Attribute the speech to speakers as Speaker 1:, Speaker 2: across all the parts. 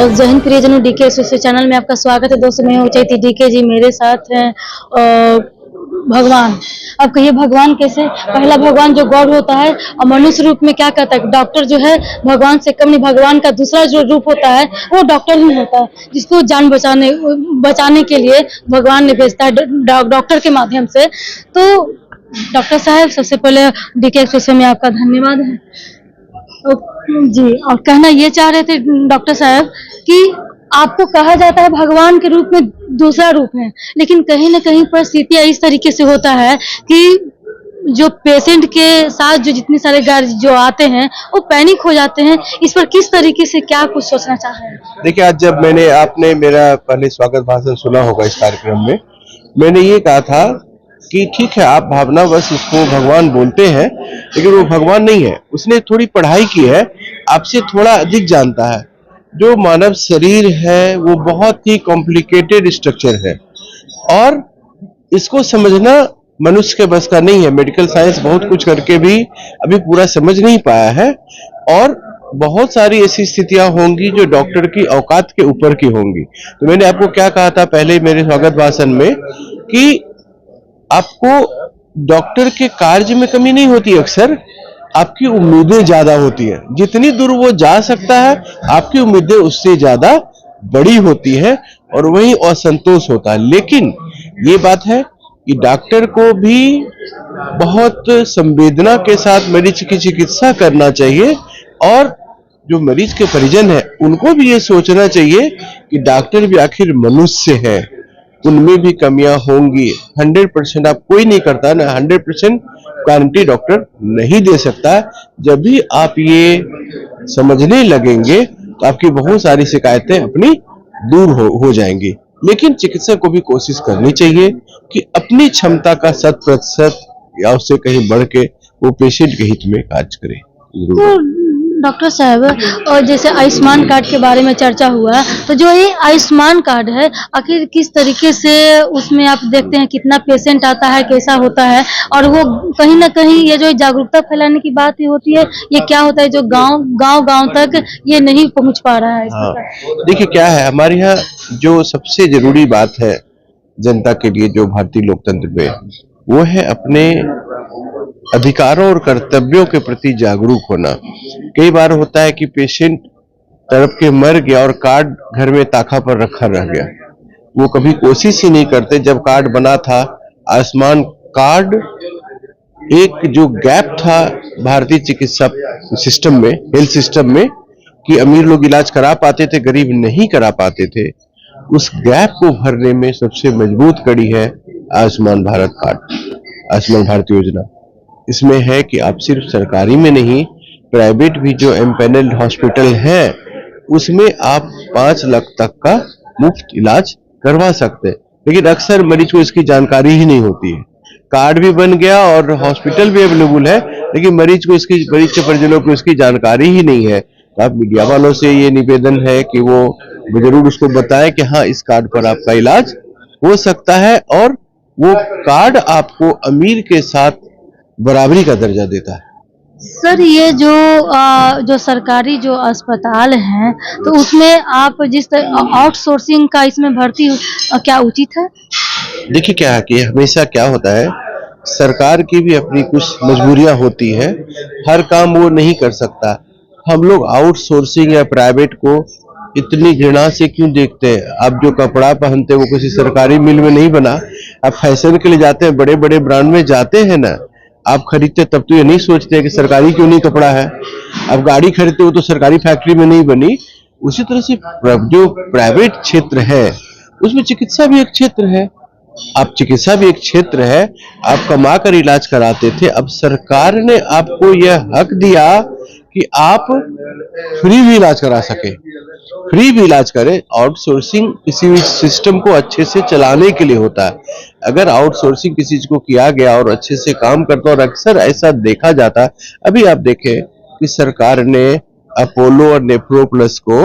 Speaker 1: जय हिंद प्रियजनों, DK association channel में आपका स्वागत है। दोस्तों, मैं उचैती डीके जी, मेरे साथ हैं भगवान। अब कहिए भगवान कैसे? पहला भगवान जो गॉड होता है और मनुष्य रूप में क्या कहता है, डॉक्टर जो है भगवान से कम नहीं। भगवान का दूसरा जो रूप होता है वो डॉक्टर ही होता है, जिसको जान बचाने के लिए भगवान ने भेजता है डॉक्टर के माध्यम से। तो डॉक्टर साहब, सबसे पहले डीके एसोसिएशन में आपका धन्यवाद है जी। और कहना ये चाह रहे थे डॉक्टर साहब कि आपको कहा जाता है भगवान के रूप में दूसरा रूप है, लेकिन कहीं ना कहीं परिस्थितियां इस तरीके से होता है कि जो पेशेंट के साथ जो जितने सारे गार्ड जो आते हैं वो पैनिक हो जाते हैं। इस पर किस तरीके से क्या कुछ सोचना चाह रहे हैं?
Speaker 2: देखिए, आज जब आपने मेरा पहले स्वागत भाषण सुना होगा इस कार्यक्रम में, मैंने ये कहा था कि ठीक है, आप भावनावश इसको भगवान बोलते हैं, लेकिन वो भगवान नहीं है। उसने थोड़ी पढ़ाई की है, आपसे थोड़ा अधिक जानता है। जो मानव शरीर है वो बहुत ही कॉम्प्लिकेटेड स्ट्रक्चर है और इसको समझना मनुष्य के बस का नहीं है। मेडिकल साइंस बहुत कुछ करके भी अभी पूरा समझ नहीं पाया है और बहुत सारी ऐसी स्थितियां होंगी जो डॉक्टर की औकात के ऊपर की होंगी। तो मैंने आपको क्या कहा था पहले मेरे स्वागत भाषण में कि आपको डॉक्टर के कार्य में कमी नहीं होती, अक्सर आपकी उम्मीदें ज्यादा होती है। जितनी दूर वो जा सकता है आपकी उम्मीदें उससे ज्यादा बड़ी होती है और वही असंतोष होता है। लेकिन ये बात है कि डॉक्टर को भी बहुत संवेदना के साथ मरीज की चिकित्सा करना चाहिए और जो मरीज के परिजन है उनको भी ये सोचना चाहिए कि डॉक्टर भी आखिर मनुष्य है, उनमें भी कमियां होंगी। 100% आप कोई नहीं करता ना, 100% गारंटी डॉक्टर नहीं दे सकता। जब भी आप ये समझने लगेंगे तो आपकी बहुत सारी शिकायतें अपनी दूर हो जाएंगी। लेकिन चिकित्सक को भी कोशिश करनी चाहिए कि अपनी क्षमता का 100% या उससे कहीं बढ़ के वो पेशेंट के हित में कार्य करे।
Speaker 1: डॉक्टर साहब, और जैसे आयुष्मान कार्ड के बारे में चर्चा हुआ, तो जो ये आयुष्मान कार्ड है आखिर किस तरीके से उसमें आप देखते हैं कितना पेशेंट आता है, कैसा होता है? और वो कहीं ना कहीं ये जो जागरूकता फैलाने की बात ही होती है, ये क्या होता है जो गांव तक ये नहीं पहुंच पा रहा है?
Speaker 2: हाँ, देखिए क्या है, हमारे यहाँ जो सबसे जरूरी बात है जनता के लिए जो भारतीय लोकतंत्र में, वो है अपने अधिकारों और कर्तव्यों के प्रति जागरूक होना। कई बार होता है कि पेशेंट तड़प के मर गया और कार्ड घर में ताखा पर रखा रह गया, वो कभी कोशिश ही नहीं करते। जब कार्ड बना था आयुष्मान कार्ड, एक जो गैप था भारतीय चिकित्सा सिस्टम में, हेल्थ सिस्टम में, कि अमीर लोग इलाज करा पाते थे, गरीब नहीं करा पाते थे, उस गैप को भरने में सबसे मजबूत कड़ी है आयुष्मान भारत कार्ड, आयुष्मान भारत योजना। इसमें है कि आप सिर्फ सरकारी में नहीं, प्राइवेट भी जो एम्पैनल्ड हॉस्पिटल है उसमें आप 5 लाख तक का मुफ्त इलाज करवा सकते हैं। लेकिन अक्सर मरीज को इसकी जानकारी ही नहीं होती है। कार्ड भी बन गया और हॉस्पिटल भी अवेलेबल है, लेकिन मरीज के परिजनों को इसकी जानकारी ही नहीं है। तो आप मीडिया वालों से ये निवेदन है कि वो जरूर उसको बताएं कि हाँ, इस कार्ड पर आपका इलाज हो सकता है और वो कार्ड आपको अमीर के साथ बराबरी का दर्जा देता है।
Speaker 1: सर, ये जो सरकारी जो अस्पताल हैं, तो उसमें आप जिस आउटसोर्सिंग का इसमें भर्ती क्या उचित है?
Speaker 2: देखिए क्या है कि हमेशा क्या होता है, सरकार की भी अपनी कुछ मजबूरियां होती है, हर काम वो नहीं कर सकता। हम लोग आउटसोर्सिंग या प्राइवेट को इतनी घृणा से क्यों देखते हैं? आप जो कपड़ा पहनते हैं वो किसी सरकारी मिल में नहीं बना। आप फैशन के लिए जाते हैं, बड़े बड़े ब्रांड में जाते हैं ना, आप खरीदते तब तो ये नहीं सोचते कि सरकारी क्यों नहीं कपड़ा है। आप गाड़ी खरीदते हो तो सरकारी फैक्ट्री में नहीं बनी। उसी तरह से जो प्राइवेट क्षेत्र है उसमें चिकित्सा भी एक क्षेत्र है, आप चिकित्सा भी एक क्षेत्र है, आप कमा कर इलाज कराते थे। अब सरकार ने आपको यह हक दिया कि आप फ्री भी इलाज करा सके, फ्री भी इलाज करें। आउटसोर्सिंग किसी भी सिस्टम को अच्छे से चलाने के लिए होता है। अगर आउटसोर्सिंग किसी चीज को किया गया और अच्छे से काम करता, और अक्सर ऐसा देखा जाता है, अभी आप देखें कि सरकार ने अपोलो और नेफ्रो प्लस को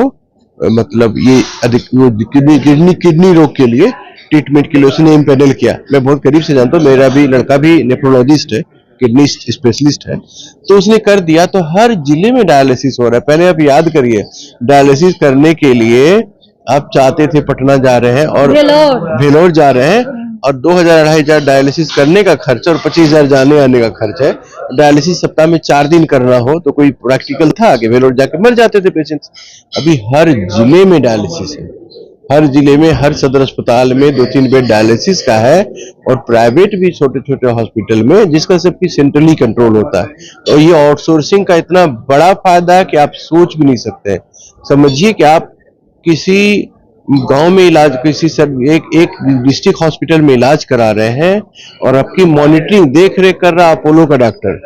Speaker 2: मतलब ये किडनी रोग के लिए ट्रीटमेंट के लिए उसने इम्पैनल किया। मैं बहुत करीब से जानता हूँ, मेरा भी लड़का भी नेफ्रोलॉजिस्ट है, किडनी स्पेशलिस्ट है, तो उसने कर दिया। तो हर जिले में डायलिसिस हो रहा है। पहले आप याद करिए, डायलिसिस करने के लिए आप चाहते थे पटना जा रहे हैं और भेलोर जा रहे हैं, और 2000-2500 डायलिसिस करने का खर्च और 25,000 जाने आने का खर्च है। डायलिसिस सप्ताह में 4 दिन करना हो तो कोई प्रैक्टिकल था कि भेलोर जाके मर जाते थे पेशेंट्स। अभी हर जिले में डायलिसिस है, हर जिले में, हर सदर अस्पताल में 2-3 बेड डायलिसिस का है, और प्राइवेट भी छोटे छोटे हॉस्पिटल में, जिसका सबकी सेंट्रली कंट्रोल होता है। तो ये आउटसोर्सिंग का इतना बड़ा फायदा है कि आप सोच भी नहीं सकते। समझिए कि आप किसी गांव में इलाज, किसी सब एक डिस्ट्रिक्ट हॉस्पिटल में इलाज करा रहे हैं और आपकी मॉनिटरिंग देख रेख कर रहा अपोलो का डॉक्टर।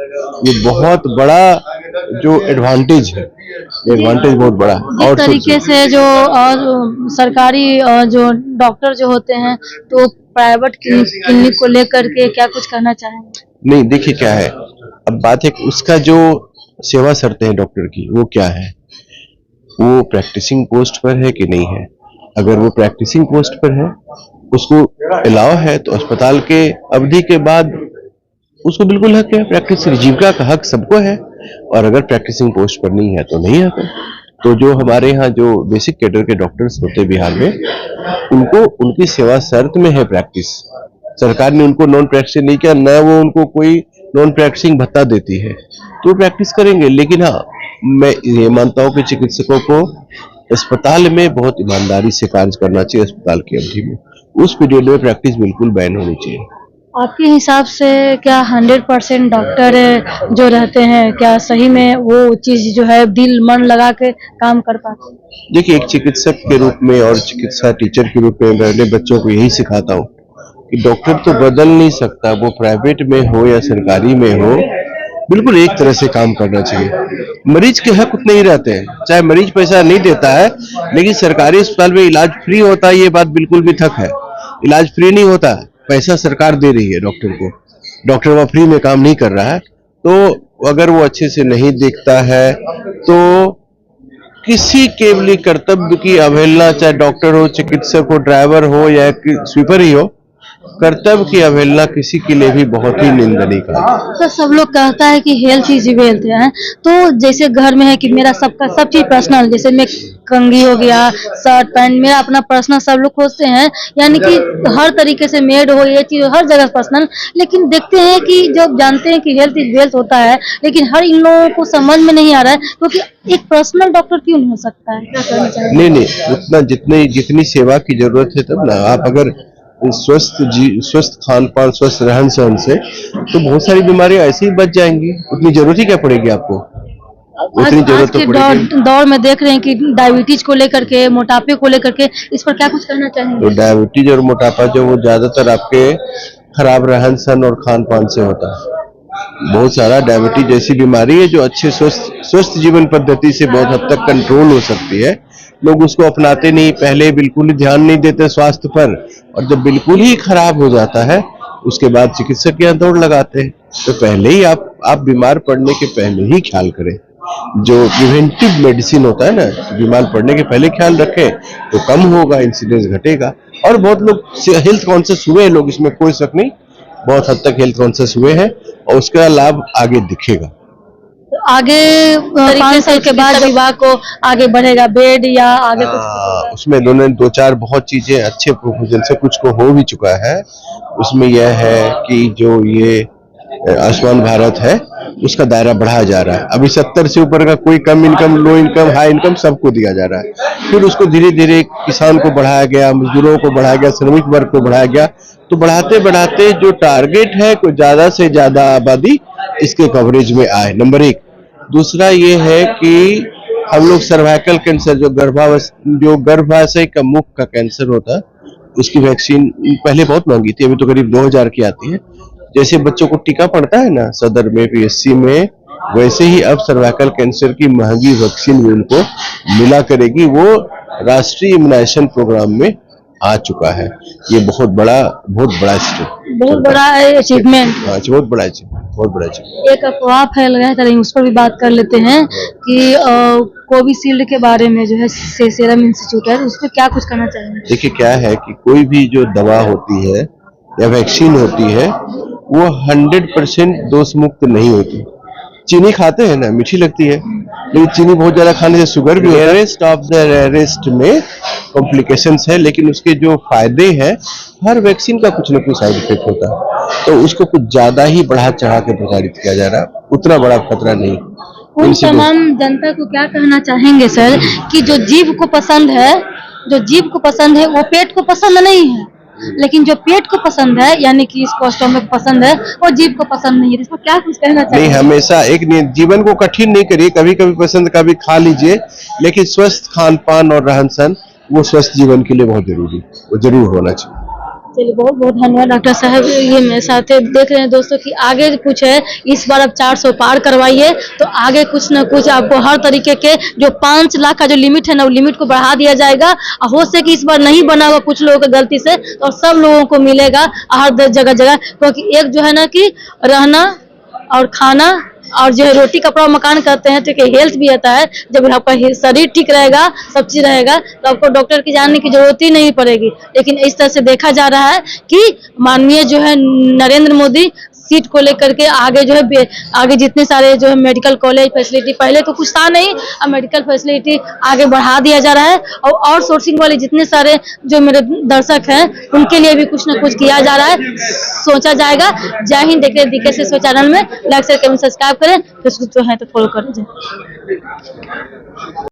Speaker 2: ये बहुत बड़ा जो एडवांटेज है, एडवांटेज बहुत बड़ा।
Speaker 1: जिस तरीके से जो सरकारी जो डॉक्टर जो होते हैं, तो प्राइवेट क्लिनिक को लेकर के क्या कुछ कहना चाहेंगे?
Speaker 2: नहीं, देखिए क्या है, अब बात है उसका जो सेवा शर्तें हैं डॉक्टर की, वो क्या है, वो प्रैक्टिसिंग पोस्ट पर है कि नहीं है। अगर वो प्रैक्टिसिंग पोस्ट पर है, उसको अलाउ है, तो अस्पताल के अवधि के बाद उसको बिल्कुल हक है। प्रैक्टिस जीविका का हक सबको है, और अगर प्रैक्टिसिंग पोस्ट पर नहीं है तो नहीं है। तो जो हमारे यहाँ जो बेसिक कैडर के डॉक्टर्स होते हैं बिहार में, उनको उनकी सेवा शर्त में है प्रैक्टिस। सरकार ने उनको नॉन प्रैक्टिस नहीं किया, न वो उनको कोई नॉन प्रैक्टिसिंग भत्ता देती है, तो प्रैक्टिस करेंगे। लेकिन हाँ, मैं ये मानता हूँ कि चिकित्सकों को अस्पताल में बहुत ईमानदारी से कार्य करना चाहिए। अस्पताल की अवधि में उस पीरियड में प्रैक्टिस बिल्कुल बैन होनी चाहिए।
Speaker 1: आपके हिसाब से क्या 100% डॉक्टर जो रहते हैं, क्या सही में वो चीज जो है दिल मन लगा के काम कर पाते हैं?
Speaker 2: देखिए, एक चिकित्सक के रूप में और चिकित्सा टीचर के रूप में मैं अपने बच्चों को यही सिखाता हूँ कि डॉक्टर तो बदल नहीं सकता, वो प्राइवेट में हो या सरकारी में हो, बिल्कुल एक तरह से काम करना चाहिए। मरीज के हक उतने ही रहते हैं, चाहे मरीज पैसा नहीं देता है, लेकिन सरकारी अस्पताल में इलाज फ्री होता है, ये बात बिल्कुल भी थक है। इलाज फ्री नहीं होता, पैसा सरकार दे रही है डॉक्टर को, डॉक्टर वह फ्री में काम नहीं कर रहा है। तो अगर वो अच्छे से नहीं देखता है, तो किसी के भी कर्तव्य की अवहेलना, चाहे डॉक्टर हो, चिकित्सक हो, ड्राइवर हो या स्वीपर ही हो, कर्तव्य की अवहेलना किसी के लिए भी बहुत ही निंदनीय है।
Speaker 1: तो सब लोग कहता है कि हेल्थ इज वेल्थ है, तो जैसे घर में है कि मेरा सबका सब चीज पर्सनल, जैसे मैं कंघी हो गया, शर्ट पैंट मेरा अपना पर्सनल सब लोग खोजते हैं, यानी कि हर तरीके से मेड हो, ये चीज हर जगह पर्सनल। लेकिन देखते हैं कि जब जानते हैं कि हेल्थ इज वेल्थ होता है, लेकिन हर इन लोगों को समझ में नहीं आ रहा है, क्योंकि एक पर्सनल डॉक्टर क्यों नहीं हो सकता है? क्या करना चाहिए?
Speaker 2: नहीं, उतना जितनी सेवा की जरूरत है, तब ना आप अगर स्वस्थ खान पान, स्वस्थ रहन सहन से, तो बहुत सारी बीमारियां ऐसे ही बच जाएंगी। उतनी जरूरत ही क्या पड़ेगी आपको? उतनी जरूरत तो पड़ेगी।
Speaker 1: दौर में देख रहे हैं कि डायबिटीज को लेकर के, मोटापे को लेकर के, इस पर क्या कुछ करना चाहेंगे?
Speaker 2: तो डायबिटीज और मोटापा जो वो ज्यादातर आपके खराब रहन सहन और खान पान से होता है। बहुत सारा डायबिटीज ऐसी बीमारी है जो अच्छे स्वस्थ जीवन पद्धति से बहुत हद तक कंट्रोल हो सकती है। लोग उसको अपनाते नहीं, पहले बिल्कुल ही ध्यान नहीं देते स्वास्थ्य पर, और जब बिल्कुल ही खराब हो जाता है, उसके बाद चिकित्सक के यहाँ दौड़ लगाते हैं। तो पहले ही आप बीमार पड़ने के पहले ही ख्याल करें। जो प्रिवेंटिव मेडिसिन होता है ना, बीमार पड़ने के पहले ख्याल रखें तो कम होगा, इंसिडेंस घटेगा। और बहुत लोग हेल्थ कॉन्शियस हुए हैं लोग, इसमें कोई शक नहीं, बहुत हद तक हेल्थ कॉन्शियस हुए हैं, और उसका लाभ आगे दिखेगा।
Speaker 1: आगे 5 साल के बाद विवाह को आगे बढ़ेगा, बेड या आगे कुछ?
Speaker 2: उसमें दोनों 2-4 बहुत चीजें अच्छे प्रोपोजल से कुछ को हो भी चुका है। उसमें यह है कि जो ये आयुष्मान भारत है, उसका दायरा बढ़ाया जा रहा है। अभी 70 से ऊपर का कोई कम income, low income, high income सबको दिया जा रहा है। फिर उसको धीरे धीरे किसान को बढ़ाया गया, मजदूरों को बढ़ाया गया, श्रमिक वर्ग को बढ़ाया गया। तो बढ़ाते बढ़ाते जो टारगेट है, कोई ज्यादा से ज्यादा आबादी इसके कवरेज में आए, नंबर 1। दूसरा ये है कि हम लोग सर्वाइकल कैंसर, जो गर्भाशय का मुख का कैंसर होता है, उसकी वैक्सीन पहले बहुत महंगी थी, अभी तो करीब 2000 की आती है। जैसे बच्चों को टीका पड़ता है ना सदर में, पीएचसी में, वैसे ही अब सर्वाइकल कैंसर की महंगी वैक्सीन भी उनको मिला करेगी। वो राष्ट्रीय इम्यूनाइजेशन प्रोग्राम में आ चुका है। ये बहुत बड़ा स्टेप,
Speaker 1: बहुत बड़ा अचीवमेंट।
Speaker 2: बहुत बड़ा अचीवमेंट।
Speaker 1: एक अफवाह फैल गया था, उस पर भी बात कर लेते हैं कि कोविशील्ड के बारे में जो है सीरम इंस्टीट्यूट है, उस पर क्या कुछ करना चाहिए?
Speaker 2: देखिए क्या है कि कोई भी जो दवा होती है या वैक्सीन होती है, वो 100% दोष मुक्त नहीं होती। चीनी खाते हैं ना, मीठी लगती है, लेकिन चीनी बहुत ज्यादा खाने से शुगर भी होता है। रेयरेस्ट ऑफ द रेयरेस्ट में कॉम्प्लिकेशंस है, लेकिन उसके जो फायदे हैं, हर वैक्सीन का कुछ ना कुछ साइड इफेक्ट होता है, तो उसको कुछ ज्यादा ही बढ़ा चढ़ा के प्रचारित किया जा रहा है, उतना बड़ा खतरा नहीं।
Speaker 1: उन तमाम जनता को क्या कहना चाहेंगे सर कि जो जीभ को पसंद है, जो जीभ को पसंद है वो पेट को पसंद नहीं है, लेकिन जो पेट को पसंद है यानी कि इसको स्टमक पसंद है वो जीभ को पसंद नहीं है। इसको क्या कुछ कहना चाहिए?
Speaker 2: नहीं, हमेशा एक जीवन को कठिन नहीं करिए, कभी कभी पसंद कभी खा लीजिए, लेकिन स्वस्थ खान पान और रहन सहन वो स्वस्थ जीवन के लिए बहुत जरूरी, वो जरूर होना चाहिए।
Speaker 1: चलिए, बहुत बहुत धन्यवाद डॉक्टर साहब। ये मेरे साथ है, देख रहे हैं दोस्तों कि आगे कुछ है, इस बार अब 400 पार करवाइए तो आगे कुछ ना कुछ आपको हर तरीके के जो 5 लाख का जो लिमिट है ना, वो लिमिट को बढ़ा दिया जाएगा। और हो सके इस बार नहीं बना हुआ कुछ लोगों की गलती से, तो सब लोगों को मिलेगा हर जगह जगह, क्योंकि एक जो है ना कि रहना और खाना और जो है रोटी कपड़ा मकान करते हैं, तो हेल्थ भी आता है। जब आपका शरीर ठीक रहेगा, सब चीज रहेगा, तो आपको डॉक्टर की जानने की जरूरत ही नहीं पड़ेगी। लेकिन इस तरह से देखा जा रहा है कि माननीय जो है नरेंद्र मोदी सीट को लेकर के आगे जो है आगे जितने सारे जो है मेडिकल कॉलेज फैसिलिटी, पहले तो कुछ था नहीं, अब मेडिकल फैसिलिटी आगे बढ़ा दिया जा रहा है। और सोर्सिंग वाले जितने सारे जो मेरे दर्शक हैं उनके लिए भी कुछ ना कुछ किया जा रहा है, सोचा जाएगा। जय हिंद। देख रहे DK से चैनल में लाइक शेयर कमेंट सब्सक्राइब करें, फेसबुक जो है तो फॉलो करें।